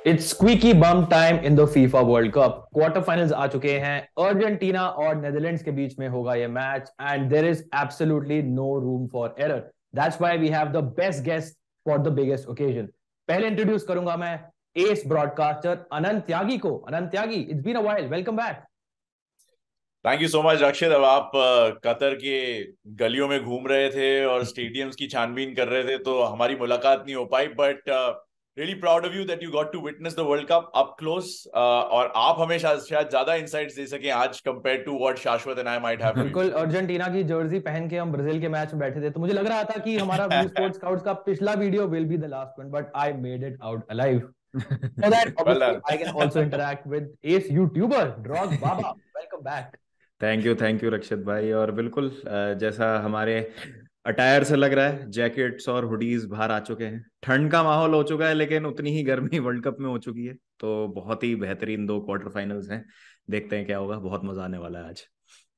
It's squeaky bum time in the FIFA World Cup. Quarter finals आ चुके हैं। Argentina और नेदरलैंड्स के बीच में होगा ये match and there is absolutely no room for error. That's why we have the best guest for the biggest occasion. पहले इंट्रोड्यूस करूंगा मैं एस ब्रॉडकास्टर अनंत त्यागी को। Anant Tyagi, it's been a while, welcome back. Thank you so much Rakshit. अब आप Qatar के गलियों में घूम रहे थे और स्टेडियम्स की छानबीन कर रहे थे तो हमारी मुलाकात नहीं हो पाई, but really proud of you that you got to witness the world cup up close. और आप हमें शायद ज्यादा इंसाइट्स दे सके आज compare to what Shashwat and I might have बिल्कुल, अर्जेंटीना की जर्सी पहन के हम ब्राजील के मैच में बैठे थे तो मुझे लग रहा था कि हमारा वी फॉर स्पोर्ट्स स्काउट्स का पिछला video will be the last one, but I made it out alive. So that well obviously done. I can also interact with ace YouTuber Drog Baba. Welcome back. Thank you Rakshit भाई। और बिल्कुल जैसा हमारे attire से लग रहा है, jackets और हुडीज बाहर आ चुके हैं। ठंड का माहौल हो चुका है लेकिन उतनी ही गर्मी वर्ल्ड कप में हो चुकी है। तो बहुत ही बेहतरीन दो क्वार्टर फाइनल्स हैं। देखते हैं क्या होगा, बहुत मजा आने वाला है आज।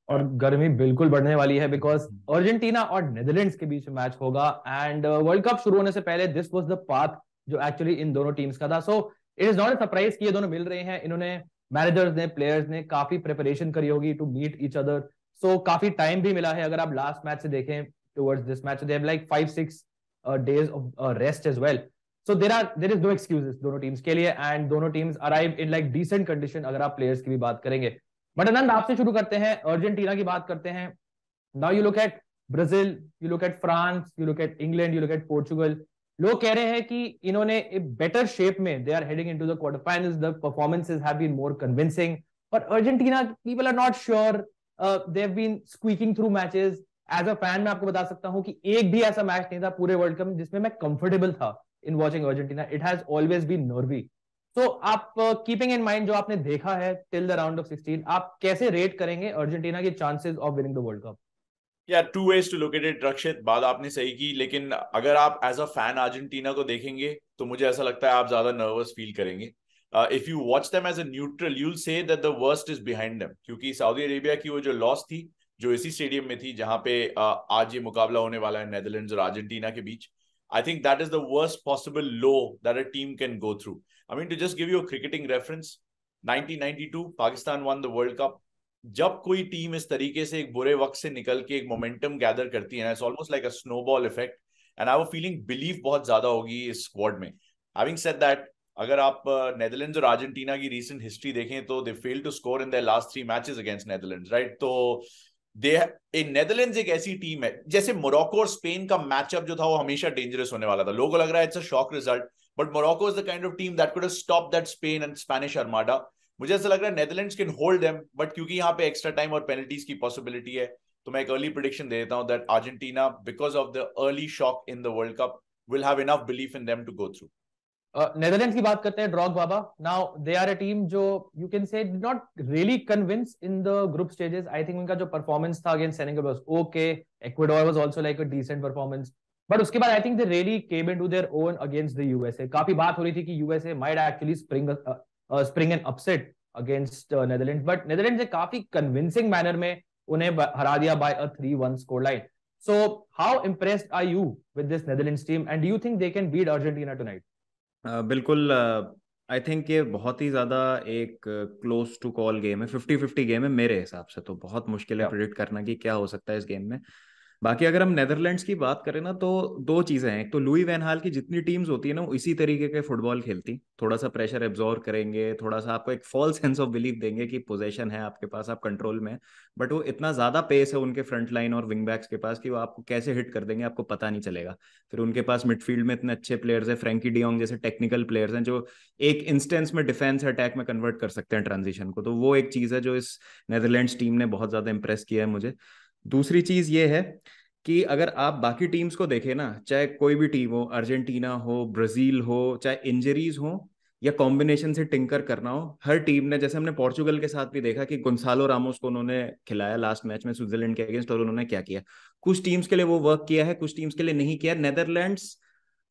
और गर्मी बिल्कुल बढ़ने वाली है बिकॉज अर्जेंटीना और नेदरलैंड्स के बीच में मैच होगा एंड वर्ल्ड कप शुरू होने से पहले दिस वाज द पाथ जो एक्चुअली इन दोनों टीम्स का था। So it is not a surprise कि ये दोनों मिल रहे हैं। इन्होंने मैनेजर्स ने, प्लेयर्स ने काफी प्रिपरेशन करी होगी टू मीट ईच अदर। सो काफी टाइम भी मिला है। अगर आप लास्ट मैच से देखें towards this match, they have like 5-6 days of rest as well. So there is no excuses दोनों टीम्स के लिए एंड दोनों teams arrive in like decent condition अगर आप प्लेयर्स की भी बात करेंगे। बट आनंद, आपसे शुरू करते हैं, अर्जेंटीना की बात करते हैं। Now you look at Brazil, you look at France, you look at England, you look at Portugal. लोग कह रहे हैं कि इन्होंने बेटर शेप में they are heading into the quarter finals, the performances have been more convincing. और Argentina, people are not sure, they have been squeaking through matches. As a fan मैं आपको बता सकता हूं कि एक भी ऐसा मैच नहीं था पूरे वर्ल्ड कप में जिसमें मैं कंफर्टेबल था in watching Argentina. It has always been nervy. तो आप कीपिंग इन माइंड जो आपने देखा है टिल द राउंड ऑफ 16, आप कैसे रेट करेंगे अर्जेंटीना के chances of winning the world cup? या two ways to look at it Rakshit. बात आपने सही की, लेकिन अगर आप एज अ फैन अर्जेंटीना को देखेंगे तो मुझे ऐसा लगता है आप ज्यादा नर्वस फील करेंगे। If you watch them as a neutral you will say that the worst is behind them, क्योंकि सऊदी अरेबिया की वो जो लॉस थी जो इसी स्टेडियम में थी जहां पे आज ये मुकाबला होने वाला है नेदरलैंड्स और अर्जेंटीना के बीच, I think that is the worst possible low that a team can go through. I mean to just give you a cricketing reference, 1992 Pakistan won the world cup. जब कोई टीम इस तरीके से एक बुरे वक्त से निकल के एक मोमेंटम गैदर करती है ना, it's almost like a snowball effect. And I वो फीलिंग बिलीव बहुत ज्यादा होगी इस स्क्वाड में। हैविंग सेड दैट, अगर आप नेदरलैंड्स और अर्जेंटीना की रीसेंट हिस्ट्री देखें तो they fail to score in their last 3 matches against Netherlands, right? तो दे नेदरलैंड्स एक ऐसी टीम है, जैसे मोरक्को और स्पेन का मैचअप जो था वो हमेशा डेंजरस होने वाला था। लोगों को लग रहा है it's a shock result, but Morocco is the kind of team that could have stop that Spain and Spanish armada. मुझे ऐसा लग रहा है Netherlands can hold them, but क्योंकि यहाँ पे एक्स्ट्रा टाइम और पेनल्टीज की पॉसिबिलिटी है तो मैं एक अर्ली प्रिडिक्शन दे देता हूं that Argentina, because of the early shock in the world cup, will have enough belief in them to go through. Netherlands की बात करते हैं, Drog Baba. Now they are a team जो you can say did not really convince in the group stages. I think उनका जो performance था against Senegal was okay, Ecuador was also like a decent performance. But उसके बाद I think they really came into their own against the USA. काफी बात हो रही थी कि USA might actually spring an upset against Netherlands, but Netherlands ने काफी कन्विंसिंग मैनर में उन्हें हरा दिया by a 3-1 score line. So how impressed are you with this Netherlands team and do you think they can beat Argentina tonight? बिल्कुल। I think ये बहुत ही ज़्यादा एक क्लोज टू कॉल गेम है, 50-50 गेम है मेरे हिसाब से। तो बहुत मुश्किल है प्रिडिक्ट करना कि क्या हो सकता है इस गेम में। बाकी अगर हम नेदरलैंड्स की बात करें ना, तो दो चीज़ें हैं। एक तो लुई वैन हाल की जितनी टीम्स होती है ना, वो इसी तरीके के फुटबॉल खेलती, थोड़ा सा प्रेशर एब्जॉर्ब करेंगे, थोड़ा सा आपको एक फॉल्स सेंस ऑफ बिलीफ देंगे कि पोजेशन है आपके पास, आप कंट्रोल में। बट वो इतना ज़्यादा पेस है उनके फ्रंट लाइन और विंग बैक्स के पास कि वो आपको कैसे हिट कर देंगे आपको पता नहीं चलेगा। फिर उनके पास मिडफील्ड में इतने अच्छे प्लेयर्स हैं, फ्रैंकी डियोंग जैसे टेक्निकल प्लेयर्स हैं जो एक इंस्टेंस में डिफेंस अटैक में कन्वर्ट कर सकते हैं ट्रांजिशन को। तो वो एक चीज़ है जो इस नेदरलैंड्स टीम ने बहुत ज़्यादा इंप्रेस किया है मुझे। दूसरी चीज़ ये है कि अगर आप बाकी टीम्स को देखें ना, चाहे कोई भी टीम हो, अर्जेंटीना हो, ब्राजील हो, चाहे इंजरीज हो या कॉम्बिनेशन से टिंकर करना हो, हर टीम ने, जैसे हमने पोर्चुगल के साथ भी देखा कि गोंसालो रामोस को उन्होंने खिलाया लास्ट मैच में स्विट्जरलैंड के अगेंस्ट, और उन्होंने क्या किया। कुछ टीम्स के लिए वो वर्क किया है, कुछ टीम्स के लिए नहीं किया। नेदरलैंड्स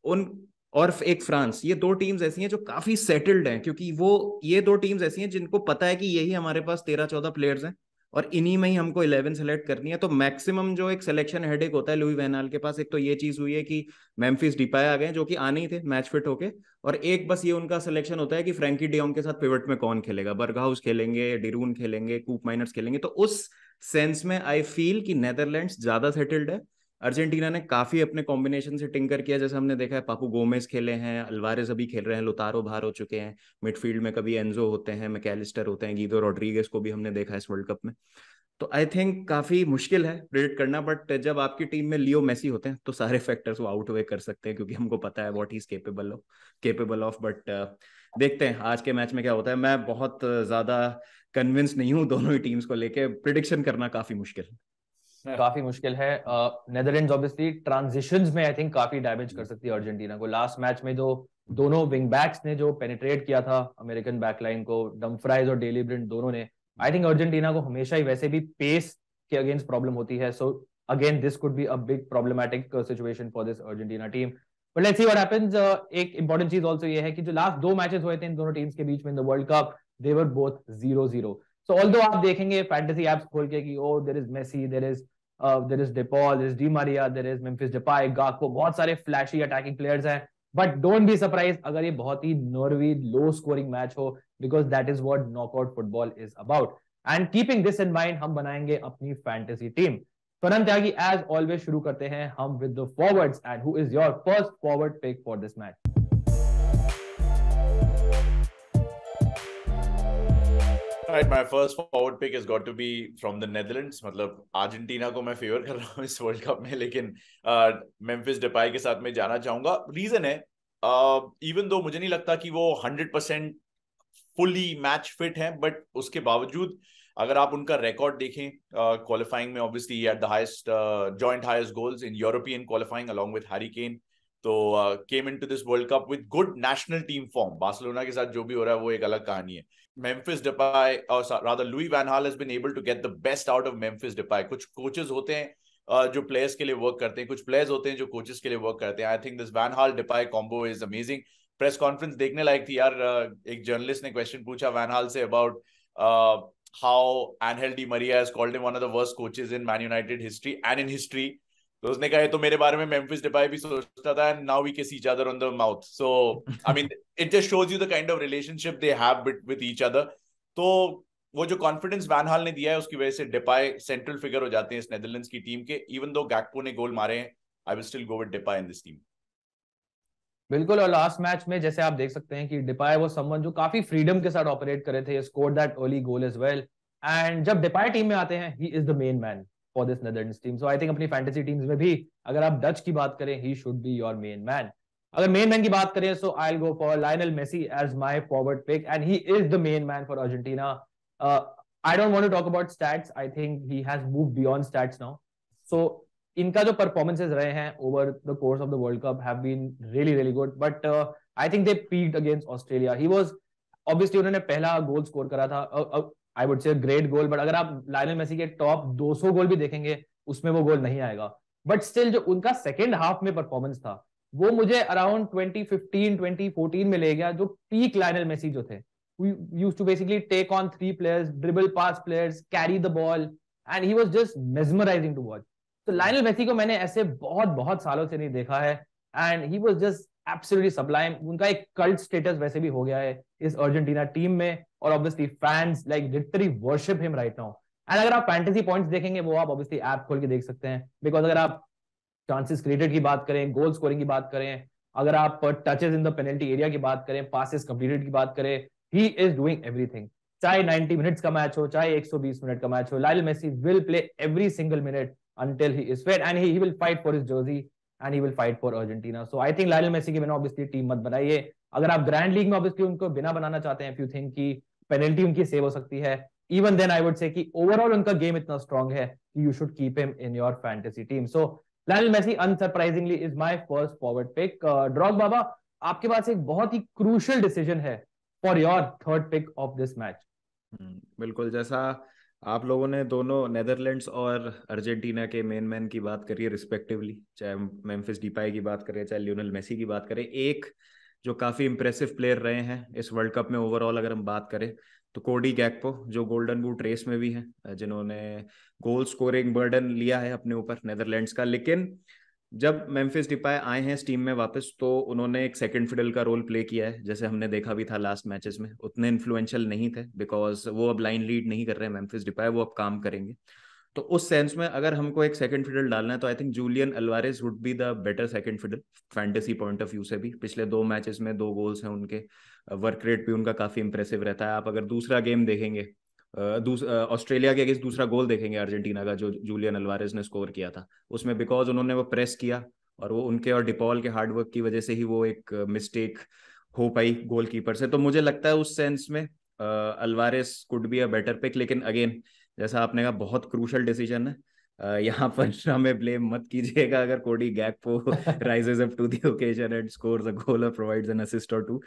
उन और एक फ्रांस, ये दो टीम्स ऐसी हैं जो काफी सेटल्ड हैं, क्योंकि वो ये दो टीम्स ऐसी हैं जिनको पता है कि यही हमारे पास 13-14 प्लेयर्स हैं और इन्हीं में ही हमको 11 सेलेक्ट करनी है। तो मैक्सिमम जो एक सिलेक्शन हेडेक होता है लुई वैन हाल के पास, एक तो ये चीज हुई है कि मेम्फिस डिपाई आ गए जो कि आने ही थे मैच फिट होके, और एक बस ये उनका सिलेक्शन होता है कि फ्रैंकी डियोंग के साथ पिवट में कौन खेलेगा, बर्गहाउस खेलेंगे, डिरून खेलेंगे, कूप माइनर्स खेलेंगे। तो उस सेंस में आई फील कि नेदरलैंड्स ज्यादा सेटल्ड है। अर्जेंटीना ने काफी अपने कॉम्बिनेशन से टिंकर किया, जैसे हमने देखा है पापू गोमेज खेले हैं, अल्वारेज अभी खेल रहे हैं, लुतारो बाहर हो चुके हैं, मिडफील्ड में कभी एंजो होते हैं, मैकेलिस्टर होते हैं, गीदो रोड्रिगेज को भी हमने देखा है इस वर्ल्ड कप में। तो आई थिंक काफी मुश्किल है प्रेडिक्ट करना, बट जब आपकी टीम में लियो मेसी होते हैं तो सारे फैक्टर्स वो आउटवे कर सकते हैं, क्योंकि हमको पता है what he is capable of. But देखते हैं आज के मैच में क्या होता है। मैं बहुत ज्यादा कन्विंस नहीं हूँ दोनों ही टीम्स को लेके, प्रिडिक्शन करना काफी मुश्किल है। काफी मुश्किल है। नेदरलैंड्स ऑब्वियसली ट्रांजिशंस में आई थिंक काफी डैमेज कर सकती है अर्जेंटीना को। लास्ट मैच में जो दोनों विंग बैक्स ने जो पेनिट्रेट किया था अमेरिकन बैकलाइन को, डमफ्राइज और डेली ब्लिंट दोनों ने, आई थिंक अर्जेंटीना को हमेशा ही वैसे भी पेस के अगेंस्ट प्रॉब्लम होती है। So again this could be a big problematic situation for this Argentina team, but let's see what happens. एक इंपॉर्टेंट चीज आल्सो ये है कि जो लास्ट दो मैचेस हुए थे इन दोनों टीम्स के बीच में in the world cup, they were both 0-0। So although आप देखेंगे फैंटेसी एप्स खोल के कि oh there is Messi, there is De Paul, there is Di Maria, there is Memphis Depay, Gakpo, बहुत सारे फ्लैशी अटैकिंग प्लेयर्स हैं, but don't be surprise अगर ये बहुत ही नर्वी लो स्कोरिंग मैच हो, because that is what knockout football is about. And keeping this in mind हम बनाएंगे अपनी फैंटेसी टीम। तुरंत त्यागी एज ऑलवेज शुरू करते हैं हम with the forwards, and who is your first forward pick for this match? Right, my first forward pick has got to be from the Netherlands. मतलब Argentina को मैं फेवर कर रहा हूँ इस वर्ल्ड कप में, लेकिन मेम्फिस डिपाई के साथ मैं जाना चाहूंगा। रीजन है इवन दो मुझे नहीं लगता कि वो 100% फुली मैच फिट हैं, बट उसके बावजूद अगर आप उनका रिकॉर्ड देखें क्वालिफाइंग में, obviously he had the highest joint highest goals in European qualifying along with Harry Kane. तो came into this world cup with good national team form. Barcelona के साथ जो भी हो रहा है वो एक अलग कहानी है। Memphis Depay, or rather Louis van Gaal has been able to get the best out of Memphis Depay. कुछ कोचेस होते हैं जो प्लेयर्स के लिए वर्क करते हैं, कुछ प्लेयर्स होते हैं जो कोचेस के लिए वर्क करते हैं। I think this van Gaal Depay combo is amazing. Press conference देखने लायक थी यार। एक जर्नलिस्ट ने क्वेश्चन पूछा वैन हाल से about how Angel Di Maria has called him one of the worst coaches in Man United history and in history. तो उसने कहा तो मेरे बारे में मेम्फिस डिपाई भी सोचता था, and now we kiss each other on the mouth. So I mean it just shows you the kind of relationship they have with each other. तो वो जो कॉन्फिडेंस वैन हाल ने दिया है उसकी वजह से डिपाई सेंट्रल फिगर हो जाते हैं इस नेदरलैंड्स की टीम के। इवन दो गैक्पो ने गोल मारे हैं, I will still go with Depay in this team. बिल्कुल, और लास्ट मैच में जैसे आप देख सकते हैं कि डिपाई वो समवन जो काफी फ्रीडम के साथ ऑपरेट करे थे, scored that early goal as well. And जब डिपाई टीम में आते हैं, he is the main man for this Netherlands team. So I think अपनी फैंटेसी टीम्स में भी अगर आप डच की बात करें, he should be your main man. अगर मेन मैन की बात करें, so I will go for Lionel Messi as my forward pick, and he is the main man for Argentina. I don't want to talk about stats. I think he has moved beyond stats now. So इनका जो performances रहे हैं over the course of the world Cup have been really really good, but I think they peaked against Australia. He was obviously, उन्होंने पहला goal score करा था, I would say great goal, but अगर आप Lionel Messi के top 200 goal भी देखेंगे उसमें वो गोल नहीं आएगा। बट स्टिल जो उनका सेकेंड हाफ में परफॉर्मेंस था वो मुझे अराउंड 2015 2014 में ले गया, जो पीक लायनल मेसी जो थे, who used to basically take on three players, dribble past players, carry the ball, and he was just mesmerizing to watch. तो लायनल मेसी को मैंने ऐसे बहुत बहुत सालों से नहीं देखा है, and he was just absolutely sublime. उनका एक कल्ट स्टेटस वैसे भी हो गया है इस अर्जेंटीना टीम में, और obviously fans like literally worship him right now. And अगर आप फैंटेसी पॉइंट्स देखेंगे वो आप ऑब्वियसली ऐप खोल के देख सकते हैं, बिकॉज अगर आप चांसेस क्रिएटेड की बात करें, गोल स्कोरिंग की बात करें, अगर आप touches in the penalty area की बात करें, पासेस कंप्लीटेड की बात करें, he is doing everything. चाहे 90 मिनट्स का मैच हो, चाहे 120 मिनट का मैच हो, Lionel Messi will play every single minute until he is fit, and he will fight for his jersey and he will fight for Argentina. So I think Lionel Messi के बिना obviously team मत बनाइए। अगर आप grand league में obviously उनको बिना बनाना चाहते हैं, if you think कि पेनल्टी उनकी सेव हो सकती है, even then I would say कि ओवरऑल उनका गेम इतना स्ट्रांग है कि you should keep him in your fantasy team. So Lionel Messi unsurprisingly is my first forward pick. ड्रॉग बाबा, आपके पास एक बहुत ही क्रूशियल डिसीजन है for your third pick of this match. बिल्कुल, जैसा आप लोगों ने दोनों नेदरलैंड्स और अर्जेंटीना के मेन मैन की बात करी है रिस्पेक्टिवली, चाहे मेम्फिस डिपाई की बात करें, चाहे लियोनेल मेसी की बात करें, एक जो काफी इंप्रेसिव प्लेयर रहे हैं इस वर्ल्ड कप में ओवरऑल अगर हम बात करें, तो कोडी गैक्पो जो गोल्डन बूट रेस में भी हैं, जिन्होंने गोल स्कोरिंग बर्डन लिया है अपने ऊपर नेदरलैंड्स का। लेकिन जब मेम्फिस डिपाय आए हैं इस टीम में वापस, तो उन्होंने एक सेकंड फिडल का रोल प्ले किया है, जैसे हमने देखा भी था लास्ट मैचेस में। उतने इन्फ्लुएंशियल नहीं थे बिकॉज वो अब लाइन लीड नहीं कर रहे हैं मेम्फिस डिपाय, वो अब काम करेंगे। तो उस सेंस में अगर हमको एक सेकंड फिडल डालना है, तो I think Julian Alvarez would be the better second fiddle fantasy point of view से भी। पिछले 2 मैचेस में 2 गोल्स हैं उनके, वर्क रेट भी उनका काफी इंप्रेसिव रहता है। आप अगर दूसरा गेम देखेंगे, ऑस्ट्रेलिया के अगेंस्ट दूसरा गोल देखेंगे अर्जेंटीना का जो जूलियन अल्वारेज ने स्कोर किया था, उसमें बिकॉज उन्होंने वो प्रेस किया और वो उनके और डिपॉल के हार्डवर्क की वजह से ही वो एक मिस्टेक हो पाई गोलकीपर से। तो मुझे लगता है उस सेंस में Alvarez could be a better pick. लेकिन अगेन जैसा आपने कहा, बहुत क्रूशल डिसीजन है। यहाँ पर हमें ब्लेम मत कीजिएगा अगर Cody Gakpo rises up to the occasion and scores a goal और प्रोवाइड्स एन असिस्ट और 2।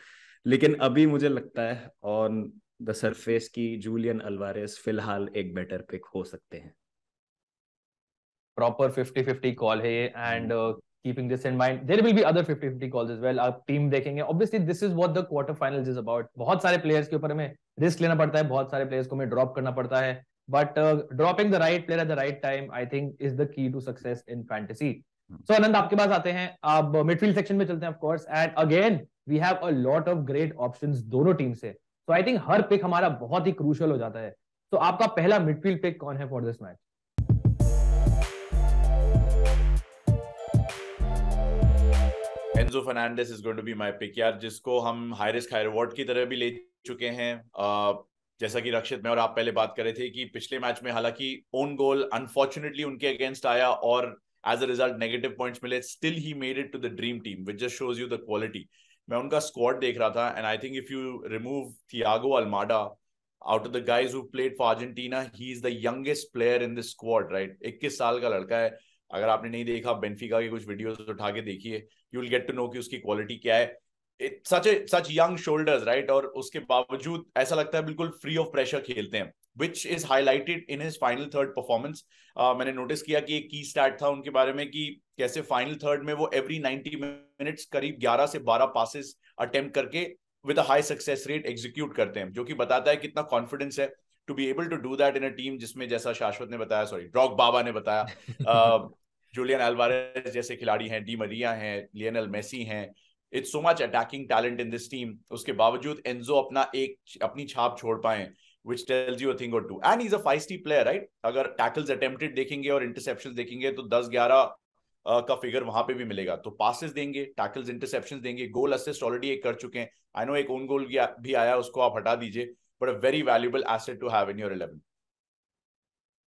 लेकिन अभी मुझे लगता है ऑन द सरफेस की जूलियन अल्वारेज फिलहाल एक बेटर पिक हो सकते हैं। प्रॉपर 50-50 कॉल है ये, and keeping this in mind there will be other 50-50 calls as well. आप टीम देखेंगे, obviously this is what the quarter finals is about. बहुत सारे प्लेयर्स के ऊपर हमें रिस्क लेना पड़ता है, बहुत सारे प्लेयर्स को हमें ड्रॉप करना पड़ता है, but dropping the right player at the right time I think is the key to success in fantasy. So Anand, आपके पास आते हैं, आप मिडफील्ड सेक्शन में चलते हैं of course, and again we have a lot of great options दोनों team से। तो आई थिंक हर पिक हमारा बहुत ही क्रूशियल हो जाता है। तो आपका पहला मिडफील्ड पिक कौन है for this match? Enzo Fernandez is going to be my pick यार, जिसको हम हाई रिस्क हाई रिवॉर्ड की तरह भी ले चुके हैं। जैसा कि रक्षित, मैं और आप पहले बात कर रहे थे कि पिछले मैच में हालांकि ओन गोल अनफॉर्चुनेटली उनके अगेंस्ट आया और as a result negative points मिले, still he made it to the dream team, which just shows you the quality. मैं उनका स्क्वाड देख रहा था, and I think if you remove Thiago Almada out of the guys who played for Argentina, he is the youngest player in this squad, right? 21 साल का लड़का है। अगर आपने नहीं देखा, बेनफिका की कुछ वीडियोस उठा के देखिए, you will get to know कि उसकी क्वालिटी क्या है। It's such young shoulders, right? और उसके बावजूद ऐसा लगता है बिल्कुल फ्री ऑफ प्रेशर खेलते हैं, which is highlighted in his final third performance। मैंने नोटिस किया कि एक की स्टैट था उनके बारे में कि कैसे फाइनल थर्ड में वो एवरी 90 मिनट्स करीब 11 से 12 पासेस अटेम्प्ट करके with a high success rate execute करते हैं, जो कि बताता है कितना कॉन्फिडेंस है to be able to do that in a team जिसमें, जैसा शाश्वत ने बताया, सॉरी ड्रॉग बाबा ने बताया, जूलियन अल्वारेज जैसे खिलाड़ी हैं, डी मरिया हैं, लियोनेल मेसी हैं। It's so much attacking talent in this team. उसके बावजूद एंजो अपनी छाप छोड़ पाए, which tells you a thing or two, and he's a feisty player, right? अगर टैकल्स अटेम्प्टेड देखेंगे और इंटरसेप्शंस देखेंगे तो 10-11 का फिगर वहां पे भी मिलेगा। तो पासेस देंगे, टैकल्स, इंटरसेप्शंस देंगे, गोल असिस्ट ऑलरेडी एक कर चुके हैं। आई नो एक ओन गोल भी आया, उसको आप हटा दीजिए, but a very valuable asset to have in your 11।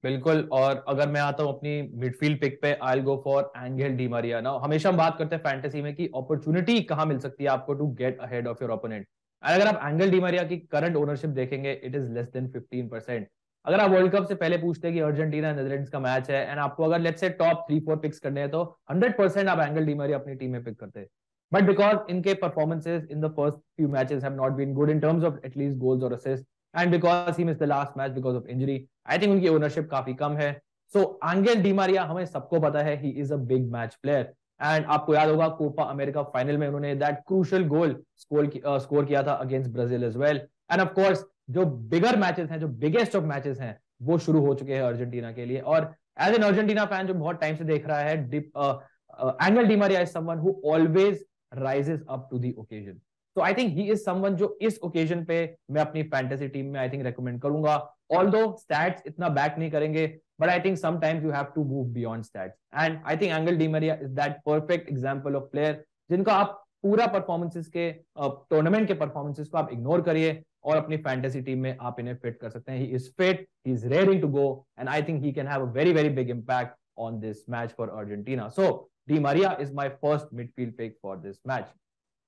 बिल्कुल। और अगर मैं आता हूं अपनी मिडफील्ड पिक पे, आई will go for angle Di Maria. ना हमेशा हम बात करते हैं फैंटेसी में कि अपॉर्चुनिटी कहां मिल सकती है आपको to get ahead of your opponent. अगर आप एंगेल डी मारिया की करंट ओनरशिप देखेंगे, इट इज लेस देन 15%। अगर आप वर्ल्ड कप से पहले पूछते हैं कि अर्जेंटीना नेदरलैंड्स का मैच है एंड आपको अगर लेट्स से टॉप 3-4 पिक्स करने हैं, तो 100% आप एंगेल डी मारिया अपनी टीम में पिक करते हैं। बट बिकॉज इनके performances in the first few matches have not been good in terms of at least goals और assist, and because he missed the last match because of injury, I think उनकी ownership काफी कम है। सो angle Di Maria, हमें सबको पता है, he is a big match player, and आपको याद होगा कोपा अमेरिका फाइनल में उन्होंने दैट क्रूशियल गोल स्कोर किया था against Brazil as well. And of course जो बिगर मैचेस हैं, जो बिगेस्ट ऑफ मैचेस हैं, वो शुरू हो चुके हैं अर्जेंटीना के लिए। और एज एन अर्जेंटीना फैन जो बहुत टाइम से देख रहा है, Angel Di Maria is someone who always rises up to the occasion. तो I think he is someone जो इस ओकेजन पे मैं अपनी फैंटेसी टीम में आई थिंक रेकमेंड करूंगा। ऑल्दो स्टैट्स इतना बैक नहीं करेंगे, but I think sometimes you have to move beyond stats, and I think Angel Di Maria is that perfect example of player जिनका आप पूरा परफॉर्मेंसेस के tournament के परफॉर्मेंसेस को आप इग्नोर करिए और अपनी फैंटेसी टीम में आप इन्हें फिट कर सकते हैं। he is fit, he is raring to go, and I think he can have a very very big impact on this match for Argentina. So Di Maria is my first midfield pick for this match.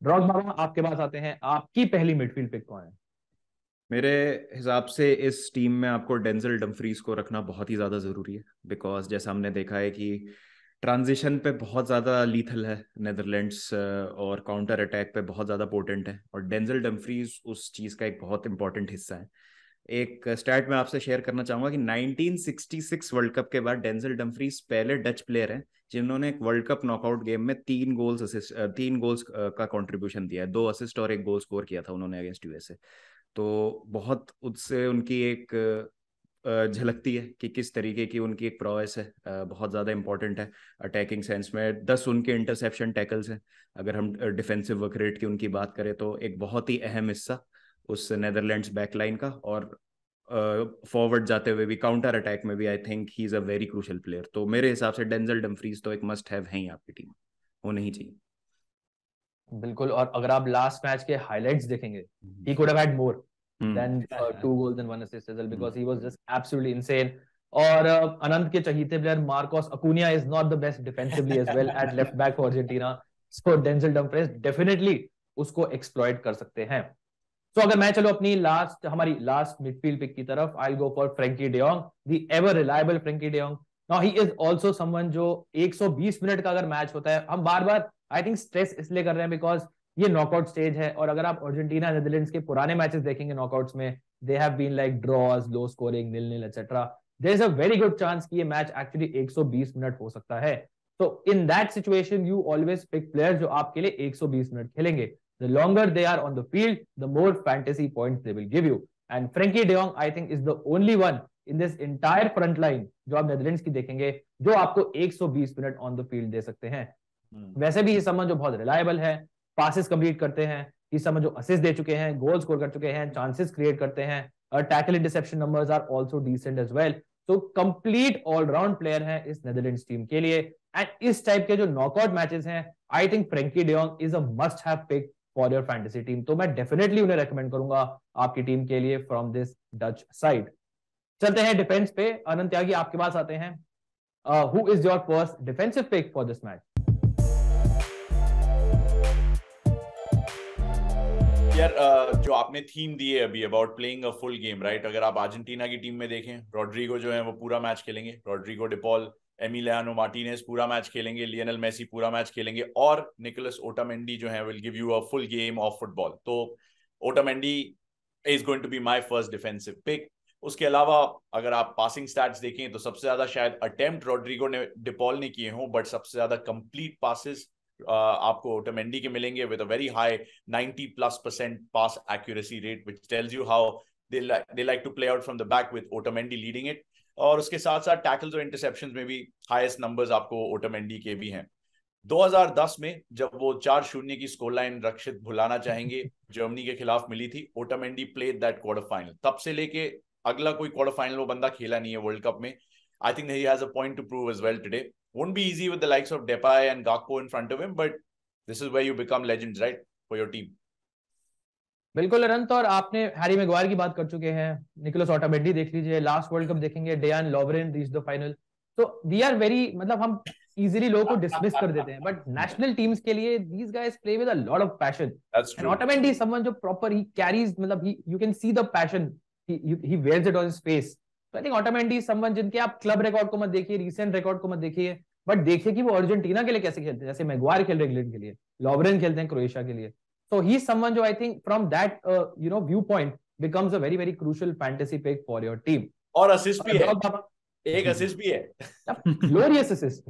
ड्रॉग बाबा, आपके पास आते हैं, आपकी पहली midfield pick कौन है? मेरे हिसाब से इस टीम में आपको डेंजल डम्फ्रीज को रखना बहुत ही ज़्यादा ज़रूरी है, बिकॉज जैसा हमने देखा है कि ट्रांजिशन पे बहुत ज़्यादा लीथल है नेदरलैंड्स और काउंटर अटैक पे बहुत ज़्यादा पोटेंट है, और डेंजल डम्फ्रीज उस चीज़ का एक बहुत इंपॉर्टेंट हिस्सा है। एक स्टैट मैं आपसे शेयर करना चाहूंगा कि 1966 वर्ल्ड कप के बाद डेंजल डम्फ्रीज पहले डच प्लेयर हैं जिन्होंने एक वर्ल्ड कप नॉकआउट गेम में 3 गोल्स का कंट्रीब्यूशन दिया है, 2 असिस्ट और 1 गोल स्कोर किया था उन्होंने अगेंस्ट यूएसए। तो बहुत उससे उनकी एक झलकती है कि किस तरीके की उनकी एक प्रोएस है, बहुत ज़्यादा इंपॉर्टेंट है अटैकिंग सेंस में। 10 उनके इंटरसेप्शन टैकल्स हैं। अगर हम डिफेंसिव वर्क रेट की उनकी बात करें तो एक बहुत ही अहम हिस्सा उस नेदरलैंड्स बैकलाइन का, और फॉरवर्ड जाते हुए भी, काउंटर अटैक में भी आई think he is a very crucial player. तो मेरे हिसाब से डेंजल डम्फ्रीज तो एक मस्ट हैव है ही आपकी टीम, होने ही चाहिए। बिल्कुल, और अगर आप लास्ट मैच के हाइलाइट्स देखेंगे, he could have had more than 2 goals and 1 assist as well, because he was just absolutely insane. और अनंत के चहीते player Marcos Acuña is not the best defensively as well at left back for Argentina, so Denzel Dumfries definitely उसको exploit कर सकते हैं। तो अगर मैं चलो अपनी हमारी लास्ट मिडफील्ड पिक की तरफ, I go for Frenkie de Jong, the ever reliable Frenkie de Jong. Now he is also someone जो 120 मिनट का अगर मैच होता है, हम बार बार आई थिंक स्ट्रेस इसलिए कर रहे हैं बिकॉज ये नॉकआउट स्टेज है, और अगर आप अर्जेंटीना नेदरलैंड्स के पुराने मैचेस देखेंगे नॉकआउट्स में, they have been like draws, low scoring, 0-0 etcetera. There is a very good chance कि ये मैच एक्चुअली 120 मिनट हो सकता है। तो in that situation you always pick player जो आपके लिए 120 मिनट खेलेंगे। The longer they are on the field, the more fantasy points they will give you. And Frankie de Jong, I think, is the only one in this entire front line जो आप Netherlands की देखेंगे जो आपको 120 minute on the field दे सकते हैं। वैसे भी ये समझ जो बहुत रिलायबल है, पासेस कंप्लीट करते हैं, इस समय जो असिस्ट दे चुके हैं, गोल स्कोर कर चुके हैं, चांसेस क्रिएट करते हैं, और tackle interception numbers are also decent as well. तो कंप्लीट ऑलराउंड प्लेयर है इस नेदरलैंड्स टीम के लिए। एंड इस टाइप के जो नॉकआउट मैचेस हैं, I think Frenkie de Jong is a must have pick for your fantasy team. तो मैं डेफिनेटली उन्हें रेकमेंड करूंगा आपकी टीम के लिए फ्रॉम दिस डच साइड। चलते हैं डिफेंस पे, अनंत त्यागी आपके पास आते हैं। Who is your first defensive pick for this match? यार जो आपने थीम दी है अभी about playing a full game, right, अगर आप अर्जेंटीना की टीम में देखें, रॉड्रिगो जो है वो पूरा मैच खेलेंगे, रॉड्रिगो, डिपॉल, एमिलियानो मार्टिनेज पूरा मैच खेलेंगे, लियोनेल मेसी पूरा मैच खेलेंगे, और निकोलस ओटामेंडी जो है will give you a full game of football. तो Otamendi is going to be my first defensive pick. उसके अलावा अगर आप पासिंग स्टैट्स देखें तो सबसे ज्यादा शायद अटेम्प्ट रॉड्रिगो ने, डिपॉल ने किए हों, बट सबसे ज्यादा कंप्लीट पासेस आपको ओटामेंडी के मिलेंगे with a very high 90+% pass accuracy rate, which tells you how they like to play out from the back with Otamendi leading it। और उसके साथ साथ टैकल्स और इंटरसेप्शंस में भी हाईएस्ट नंबर्स आपको ओटामेंडी के भी हैं। 2010 में जब वो 4-0 की स्कोर लाइन रक्षित भुलाना चाहेंगे जर्मनी के खिलाफ मिली थी, Otamendi played that quarter final. तब से लेके अगला कोई क्वार्टर फाइनल वो बंदा खेला नहीं है वर्ल्ड कप में। I think he has a point to prove as well today. Won't be easy with the likes of Depay and Gakpo in front of him, but this is where you become legends, right, for your team. बिल्कुल अनंत, और आपने Harry Maguire की बात कर चुके हैं, Nicolas Otamendi देख लीजिए, लास्ट वर्ल्ड कप देखेंगे, डेयान लोवरेन रीच द फाइनल। तो वी आर वेरी, मतलब हम इजीली लोगों को डिसमिस कर देते हैं, बट नेशनल टीम्स के लिए these guys play with a lot of passion. And Otamendi is someone जो प्रॉपर ही कैरीज, मतलब you can see the passion, he wears it on his face. तो I think Otamendi is someone जिनके आप club record को मत देखिए, recent record को मत देखिए, बट देखिए कि वो अर्जेंटीना के लिए कैसे खेलते हैं। जैसे मैग्वायर खेल रहे हैं इंग्लैंड के लिए, लोवरेन खेलते हैं क्रोएशिया के लिए। So he's someone जो I think from that viewpoint becomes a very very crucial fantasy pick for your team. और असिस्ट भी है, एक असिस्ट भी है, glorious assist,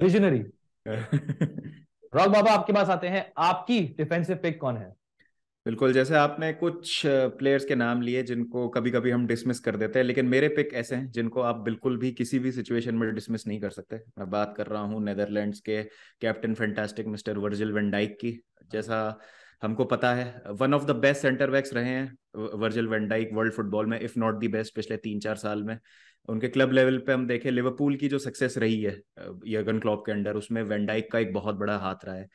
visionary। रॉक बाबा आपके पास आते हैं, आपकी डिफेंसिव पिक कौन है? बिल्कुल, जैसे आपने कुछ प्लेयर्स के नाम लिए जिनको कभी कभी हम डिसमिस कर देते हैं, लेकिन मेरे पिक ऐसे हैं जिनको आप बिल्कुल भी किसी भी सिचुएशन में डिसमिस नहीं कर सकते। मैं बात कर रहा हूँ नेदरलैंड्स के captain fantastic mister Virgil van Dijk की। जैसा हमको पता है, one of the best centre backs रहे हैं Virgil van Dijk world football में, इफ नॉट दी बेस्ट पिछले 3-4 साल में। उनके क्लब लेवल पे हम देखें, लिवरपूल की जो सक्सेस रही है यर्गन क्लॉप के अंडर, उसमें वैन डाइक का एक बहुत बड़ा हाथ रहा है।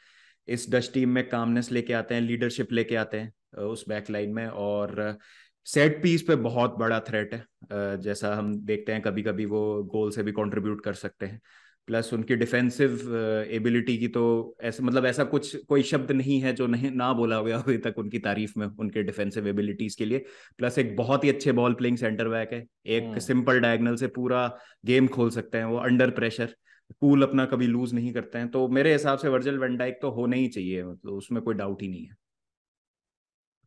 इस डच टीम में कामनेस लेके आते हैं, लीडरशिप लेके आते हैं उस बैक लाइन में, और सेट पीस पे बहुत बड़ा थ्रेट है। जैसा हम देखते हैं कभी कभी वो गोल से भी कंट्रीब्यूट कर सकते हैं। प्लस उनकी डिफेंसिव एबिलिटी की तो ऐसे, मतलब ऐसा कुछ कोई शब्द नहीं है जो नहीं ना बोला गया अभी तक उनकी तारीफ में, उनके डिफेंसिव एबिलिटीज के लिए। प्लस एक बहुत ही अच्छे बॉल प्लेइंग सेंटर बैक है, एक सिंपल डायगोनल से पूरा गेम खोल सकते हैं वो अंडर प्रेशर, कूल अपना कभी लूज नहीं करते हैं। तो मेरे हिसाब से वर्जिल वैन डाइक तो होना ही चाहिए, मतलब उसमें कोई डाउट ही नहीं है।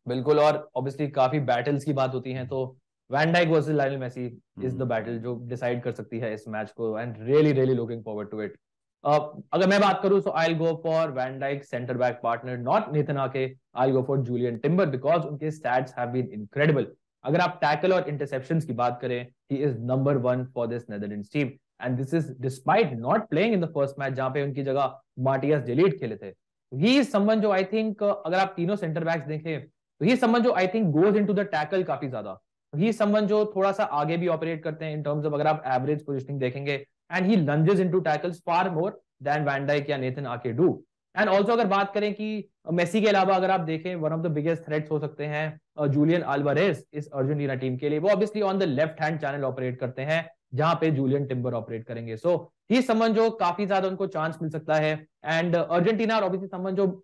बिल्कुल, और ऑब्वियसली काफी बैटल्स की बात होती है, तो van Dijk versus Lionel Messi is the battle जो डिसाइड कर सकती है इस मैच को, and really really looking forward to it. अगर मैं बात करूं, so I will go for van Dijk centre back partner, not Nathan Ake, I go for Jurrien Timber, because उनके स्टैट्स हैव बीन इनक्रेडिबल। अगर आप tackle और interceptions की बात करें, he is number 1 for this Netherlands team, and this is despite not playing in the first match जहां पे उनकी जगह मार्टियस डिलीट खेले थे। ही इज समवन जो आई थिंक, अगर आप तीनों सेंटर बैक्स देखें, तो ही समवन जो I think goes into the tackle काफी ज्यादा। ही समवन जो थोड़ा सा आगे भी ऑपरेट करते हैं इन टर्म्स ऑफ, अगर आप एवरेज पोजीशनिंग देखेंगे, and he lunges into tackles far more than van Dijk या Nathan Ake do. And also अगर बात करें कि मेसी के अलावा अगर आप देखें, one of the biggest threats हो सकते हैं जूलियन अल्वारेज इस अर्जेंटीना टीम के लिए। वो obviously on the left hand channel operate करते हैं जहां पे जूलियन टिम्बर ऑपरेट करेंगे। सो ही समवन जो काफी ज्यादा उनको चांस मिल सकता है, एंड अर्जेंटीना ऑब्वियसली समवन जो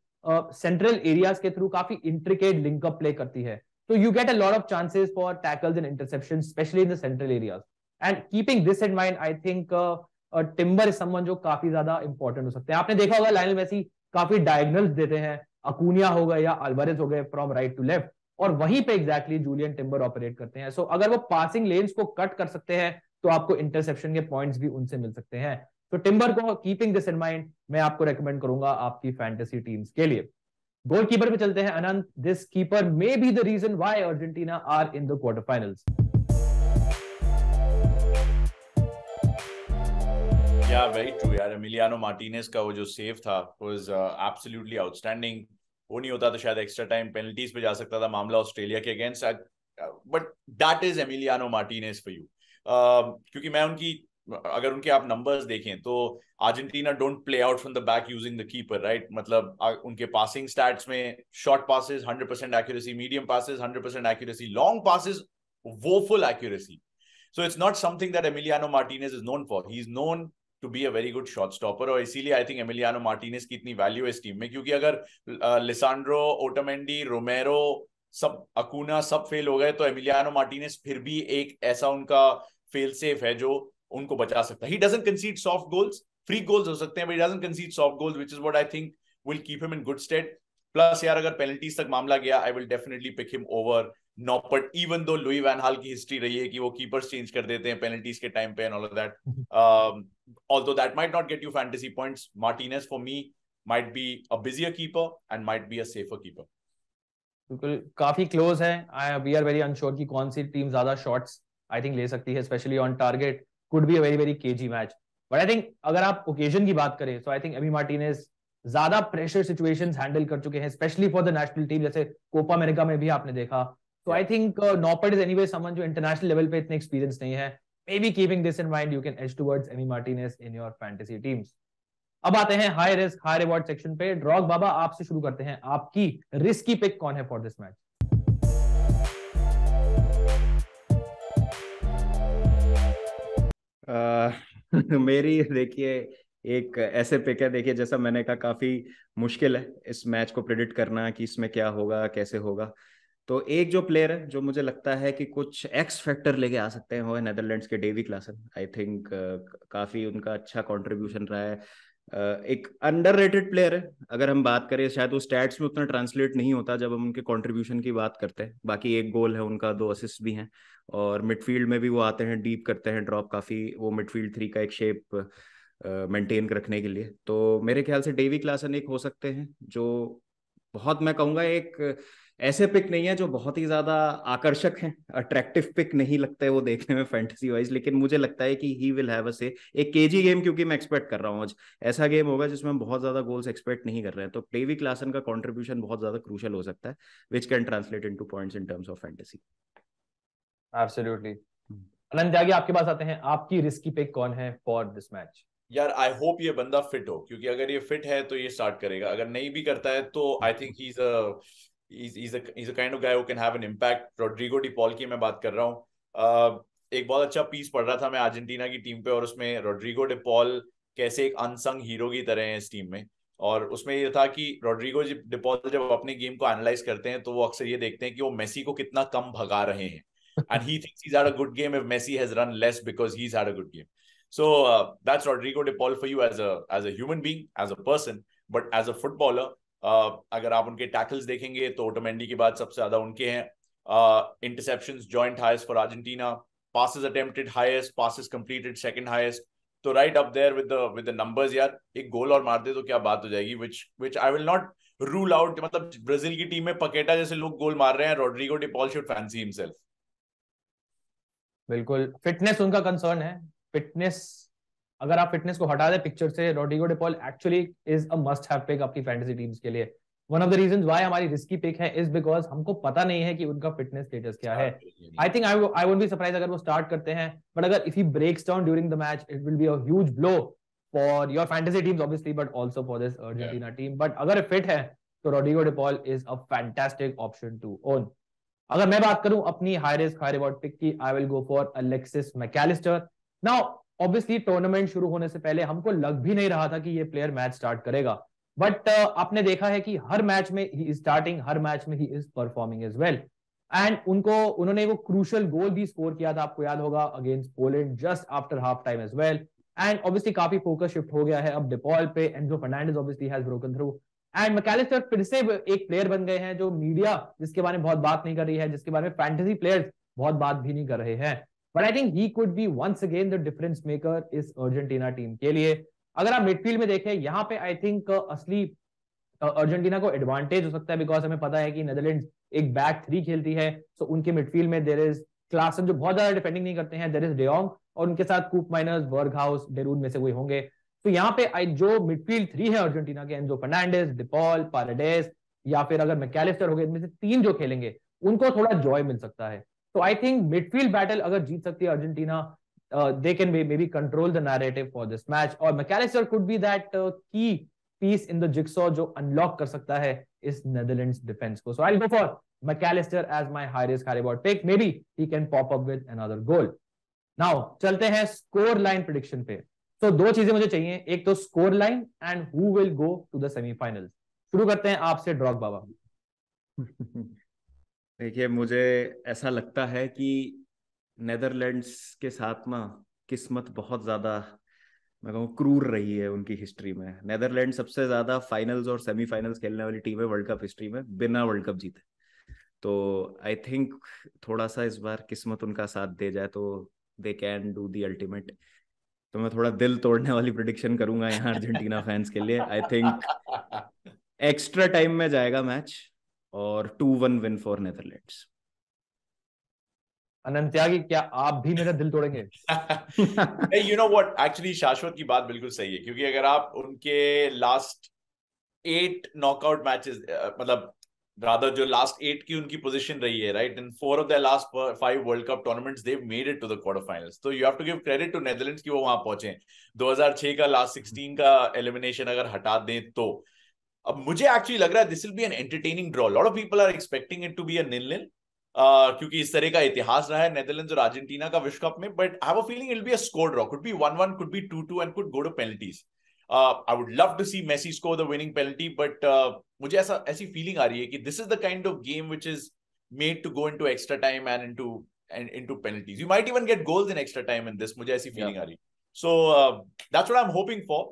सेंट्रल एरियाज के थ्रू काफी इंट्रिकेट लिंकअप प्ले करती है, so you get a lot of chances for tackles and interceptions, especially in the central areas. And keeping this in mind, I think Timber is someone जो काफी ज्यादा important हो सकते हैं। आपने देखा होगा लायनल मेसी काफी डायगोनल्स देते हैं, अकूनिया हो गए या अल्वारेज हो गए फ्रॉम राइट टू लेफ्ट, और वहीं पे एग्जैक्टली जूलियन टिम्बर ऑपरेट करते हैं। सो अगर वो पासिंग लेन्स को कट कर सकते हैं, तो आपको इंटरसेप्शन के पॉइंट्स भी उनसे मिल सकते हैं। तो टिम्बर को कीपिंग दिस इन माइंड मैं आपको रेकमेंड करूंगा आपकी फैंटेसी टीम्स के लिए। गोलकीपर पे चलते हैं Anant. This keeper may be the reason why Argentina are in the quarter finals. Yeah very true यार, एमिलियानो मार्टिनेज का वो जो सेव था वाज एब्सोल्युटली आउटस्टैंडिंग। वो नहीं होता तो शायद एक्स्ट्रा टाइम पेनल्टीज पे जा सकता था मामला ऑस्ट्रेलिया के against, but that is Emiliano Martinez for you. क्योंकि मैं अगर उनके आप नंबर्स देखें तो Argentina don't play out from the back using the keeper, right? मतलब उनके पासिंग स्टैट्स में short passes 100% accuracy, medium passes 100% accuracy, long passes woeful accuracy. So it's not something that Emiliano Martinez is known for. He's known to be a very good shot stopper, और इसीलिए I think Emiliano Martinez की इतनी value है इस team में, क्योंकि अगर Lisandro, Otamendi, रोमेरो, सब अकूना सब फेल हो गए तो एमिलियानो मार्टिनेज फिर भी एक ऐसा उनका फेल सेफ है जो उनको बचा सकता है। He doesn't concede soft goals, free goals हो सकते हैं, but he doesn't concede soft goals, which is what I think will keep him in good stead. Plus यार, अगर पेनल्टीज तक मामला गया, I will definitely pick him over Noppert, even though Louis van Gaal की history रही है कि वो कीपर्स चेंज कर देते हैं पेनल्टीज के टाइम पे and all of that. Although that might not get you fantasy points, Martinez for me might be a busier keeper and might be a safer keeper. बिल्कुल काफी क्लोज है। We are very unsure कि कौन सी team ज्यादा shots I think ले सकती है, especially on target. Could be a very very cagey match, but I think अगर आप ओकेजन की बात करें, so I think Emi Martinez ज्यादा प्रेशर सिचुएशंस हैंडल कर चुके हैं, especially for the national team, जैसे कोपा अमेरिका में भी आपने देखा। तो I think Noppert is anyway someone जो इंटरनेशनल लेवल पे इतने एक्सपीरियंस नहीं है। Maybe keeping this in mind, you can edge towards Emi Martinez in your fantasy teams. अब आते हैं high risk high reward section पे। ड्रॉग बाबा, आपसे शुरू करते हैं। आपकी रिस्की पिक कौन है फॉर दिस मैच? मेरी देखिए एक ऐसे पिक है, देखिए जैसा मैंने कहा काफी मुश्किल है इस मैच को प्रेडिक्ट करना कि इसमें क्या होगा कैसे होगा। तो एक जो प्लेयर है जो मुझे लगता है कि कुछ एक्स फैक्टर लेके आ सकते हैं वो है नेदरलैंड्स के डेवी क्लासन। आई थिंक काफी उनका अच्छा कंट्रीब्यूशन रहा है। एक अंडररेटेड प्लेयर है, अगर हम बात करें शायद वो स्टैट्स में उतना ट्रांसलेट नहीं होता जब हम उनके कंट्रीब्यूशन की बात करते हैं। बाकी एक गोल है उनका, 2 असिस्ट भी हैं, और मिडफील्ड में भी वो आते हैं, डीप करते हैं ड्रॉप काफी, वो मिडफील्ड 3 का एक शेप मेंटेन रखने के लिए। तो मेरे ख्याल से डेवी क्लासन एक हो सकते हैं जो बहुत, मैं कहूँगा एक ऐसे पिक नहीं है जो बहुत ही ज्यादा आकर्षक हैं, अट्रैक्टिव पिक नहीं लगता है वो देखने में फैंटेसी वाइज, लेकिन मुझे लगता है कि ही विल हैव अ से एक केजी गेम, क्योंकि मैं एक्सपेक्ट कर रहा हूँ आज ऐसा गेम होगा जिसमें हम बहुत ज्यादा गोल्स एक्सपेक्ट नहीं कर रहे हैं। तो डेवी क्लासन का कंट्रीब्यूशन बहुत ज्यादा क्रूशियल हो सकता है, which can translate into points in terms of fantasy. Absolutely. Anant Tyagi, आपके पास आते हैं। आपकी रिस्की पिक कौन है फॉर दिस मैच? यार आई होप ये बंदा फिट हो, क्योंकि अगर ये फिट है तो ये स्टार्ट करेगा, अगर नहीं भी करता है तो I think he's a kind of guy who can have an impact. Rodrigo De Paul की मैं बात कर रहा हूँ। एक बहुत अच्छा पीस पढ़ रहा था मैं अर्जेंटीना की टीम पे, और उसमें रोड्रिगो डी पॉल कैसे एक अनसंग हीरो की तरह है इस टीम में। और उसमें ये था कि रोड्रिगो डी पॉल जब अपने गेम को एनालाइज करते हैं तो वो अक्सर ये देखते हैं कि वो मेसी को कितना कम भगा रहे हैं, and he thinks he's had a good game if Messi has run less because he's had a good game. So that's Rodrigo de Paul for you as a human being, as a person, but as a footballer, अगर आप उनके tackles देखेंगे तो ओटोमेंडी के बाद सबसे ज्यादा उनके हैं. Interceptions joint highest for Argentina, passes attempted highest, passes completed second highest. तो right up there with the numbers यार. एक गोल और मार दे तो क्या बात हो जाएगी, which I will not rule out. मतलब ब्राजील की टीम में पकेटा जैसे लोग गोल मार रहे हैं, Rodrigo De Paul should fancy himself. बिल्कुल फिटनेस उनका कंसर्न है. फिटनेस, अगर आप फिटनेस को हटा दे पिक्चर से, Rodrigo De Paul actually is a must have pick अपनी फैंटेसी टीम्स के लिए. One of the reasons why हमारी रिस्की पिक है इज बिकॉज हमको पता नहीं है कि उनका फिटनेस स्टेटस क्या है. I think I won't be surprise अगर वो स्टार्ट करते हैं, बट अगर if he breaks down during the match it will be a huge blow for your fantasy teams obviously, but also for this Argentina team. But अगर fit है तो Rodrigo De Paul is a fantastic option to own. अगर मैं बात करूं अपनी high risk high reward pick की, I will go for Alexis मैकैलिस्टर. Now obviously tournament शुरू होने से पहले हमको लग भी नहीं रहा था कि ये प्लेयर मैच स्टार्ट करेगा, बट आपने देखा है कि हर मैच में ही इज स्टार्टिंग, हर मैच में he is performing as well. And उन्होंने वो क्रूशियल गोल भी स्कोर किया था, आपको याद होगा, against Poland just after half time as well. And obviously काफी फोकस शिफ्ट हो गया है अब डिपॉल पे. Enzo Fernandez obviously has broken through and Mac Allister फिर से एक प्लेयर बन गए हैं जो मीडिया जिसके बारे में बहुत बात नहीं कर रही है, जिसके बारे में फैंटेसी प्लेयर्स बहुत बात भी नहीं कर रहे हैं. But I think he could be once again the difference maker इस अर्जेंटीना टीम के लिए. अगर आप मिडफील्ड में देखें, यहाँ पे आई थिंक असली अर्जेंटीना को एडवांटेज हो सकता है, बिकॉज हमें पता है कि नेदरलैंड्स एक बैक थ्री खेलती है. सो उनके मिडफील्ड में देयर इज क्लासन जो बहुत ज्यादा डिफेंडिंग नहीं करते हैं, देयर इज डेयोंग, और उनके साथ कूप माइनर्स, बर्गहाउस, डेरून में से कोई होंगे. तो यहाँ पे जो मिडफील्ड थ्री है अर्जेंटीना के, एंजो फर्नांडिस, डिपॉल, पारेडेस या फिर अगर मैकैलिस्टर हो गए, इनमें से तीन जो खेलेंगे उनको थोड़ा जॉय मिल सकता है. तो आई थिंक मिडफील्ड बैटल अगर जीत सकती है Argentina, they can maybe control the narrative for this match, और मैकैलिस्टर could be that key piece in the jigsaw जो अनलॉक कर सकता है इस नेदरलैंड्स डिफेंस को. So I'll go for मैकैलिस्टर as my high risk high reward pick. Maybe he can pop up with another goal. Now चलते हैं score line prediction पे. तो दो चीजें मुझे चाहिए, एक तो score line and who will go to the semifinals. शुरू करते हैं आपसे ड्रॉग बाबा. देखिए, मुझे ऐसा लगता है कि नेदरलैंड्स के साथ ना किस्मत बहुत ज्यादा, मैं कहूँ, क्रूर रही है उनकी हिस्ट्री में. नेदरलैंड सबसे ज्यादा फाइनल्स और सेमीफाइनल्स खेलने वाली टीम है वर्ल्ड कप हिस्ट्री में बिना वर्ल्ड कप जीते. तो आई थिंक थोड़ा सा इस बार किस्मत उनका साथ दे जाए तो they can do the ultimate. तो मैं थोड़ा दिल तोड़ने वाली प्रेडिक्शन करूंगा यहाँ अर्जेंटीना फैंस के लिए. आई थिंक एक्स्ट्रा टाइम में जाएगा मैच और 2-1 विन फॉर नेदरलैंड्स. अनंत त्यागी, क्या आप भी मेरा दिल तोड़ेंगे? यू नो व्हाट, एक्चुअली शाश्वत की बात बिल्कुल सही है, क्योंकि अगर आप उनके लास्ट 8 नॉकआउट मैचेस, मतलब रादर जो लास्ट 8 की उनकी पोजीशन रही है, right, in 4 of the last 5 world cup tournaments they made it to the quarter finals. तो you have to give credit to Netherlands कि वो वहां पहुंचे. 2006 का लास्ट 16 का एलिमिनेशन अगर हटा दें तो अब मुझे एक्चुअली लग रहा है this will be an entertaining draw. Lot of people are expecting it to be a 0-0, क्योंकि इस तरह का इतिहास रहा है नेदरलैंड्स और अर्जेंटीना का विश्व कप में. But I have a feeling it will be a score draw. Could be 1-1, could be 2-2 and could go to penalties. I would love to see Messi score the winning penalty, but मुझे ऐसी feeling आ रही है कि this is the kind of game which is made to go into extra time and into penalties. You might even get goals in extra time in this. मुझे ऐसी feeling आ रही है. So that's what I'm hoping for.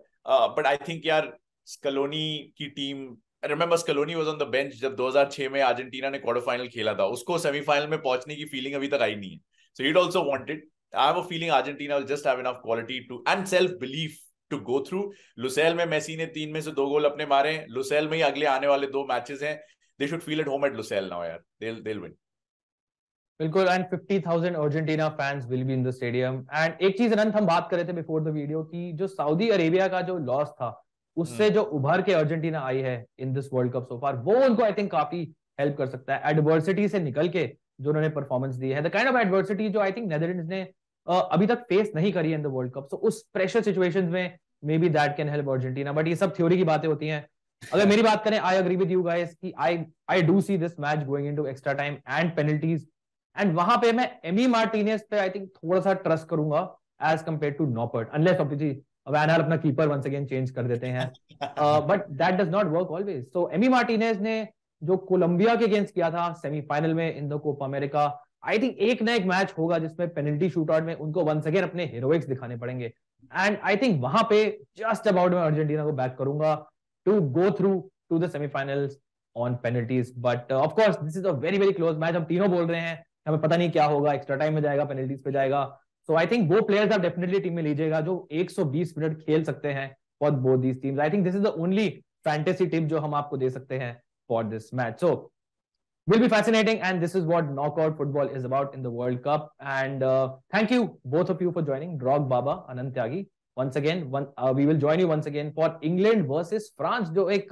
But I think यार स्कलोनी की team, remember Scaloni was on the bench जब 2006 में Argentina ने quarter final खेला था. उसको सेमीफाइनल में पहुंचने की फीलिंग अभी तक आई नहीं है. So he'd also wanted. I have a feeling Argentina will just have enough quality to and self-belief to go through. Lucille में मेसी ने 3 में से 2 गोल अपने मारे. लुसेल में ही अगले आने वाले 2 मैचेस हैं. They should feel at home at Lusail now यार. They'll win. बिल्कुल. And 50,000 Argentina fans will be in the stadium. And एक चीज अनंत हम बात कर रहे थे बिफोर द वीडियो की, जो सऊदी अरेबिया का जो लॉस था उससे जो उभर के अर्जेंटीना आई है इन दिस वर्ल्ड कप सो फार, वो उनको आई थिंक काफी हेल्प कर सकता है. एडवर्सिटी से निकल के जो उन्होंने परफॉर्मेंस दी है, द काइंड ऑफ एडवर्सिटी जो आई थिंक नेदरलैंड्स ने अभी तक फेस नहीं करी है इन द वर्ल्ड कप. सो उस प्रेशर सिचुएशंस में may be that can help Argentina. But ये सब थ्योरी की बातें होती हैं. अगर मेरी बात करें, I agree with you guys कि I do see this match going into extra time and penalties. And वहां पे मैं एमी मार्टिनेज पे आई थिंक थोड़ा सा ट्रस्ट करूंगा as compared to Noppert, unless obviously van Gaal अपना कीपर वंस अगेन चेंज कर देते हैं. But that does not work always. So Emi Martinez ने जो कोलंबिया के अगेंस्ट किया था सेमीफाइनल में in the Copa America, I think एक ना एक मैच होगा जिसमें पेनल्टी शूटआउट में उनको वंस अगेन अपने हीरोइक्स दिखाने पड़ेंगे. एंड आई थिंक वहां पे जस्ट अबाउट मैं अर्जेंटीना को बैक करूंगा to go through to the semifinals on penalties. But of course, this is a very very close match. हम तीनों बोल रहे हैं, हमें पता नहीं क्या होगा, एक्स्ट्रा टाइम में जाएगा, पेनल्टीज पे जाएगा. So I think वो players आप डेफिनेटली टीम में लीजिएगा जो 120 मिनट खेल सकते हैं for both these teams. I think this is the only fantasy tip जो हम आपको दे सकते हैं for this match. So will be fascinating, and this is what knockout football is about in the World Cup. And thank you both of you for joining. Drog Baba, Anand Tyagi. Once again, we will join you once again for England versus France, जो एक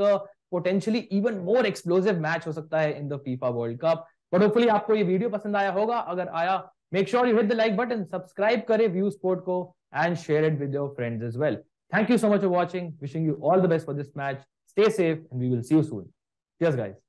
potentially even more explosive match हो सकता है in the FIFA World Cup. But hopefully आपको ये video पसंद आया होगा. अगर आया, make sure you hit the like button, subscribe करें View Sport को, and share it with your friends as well. Thank you so much for watching. Wishing you all the best for this match. Stay safe, and we will see you soon. Cheers, guys.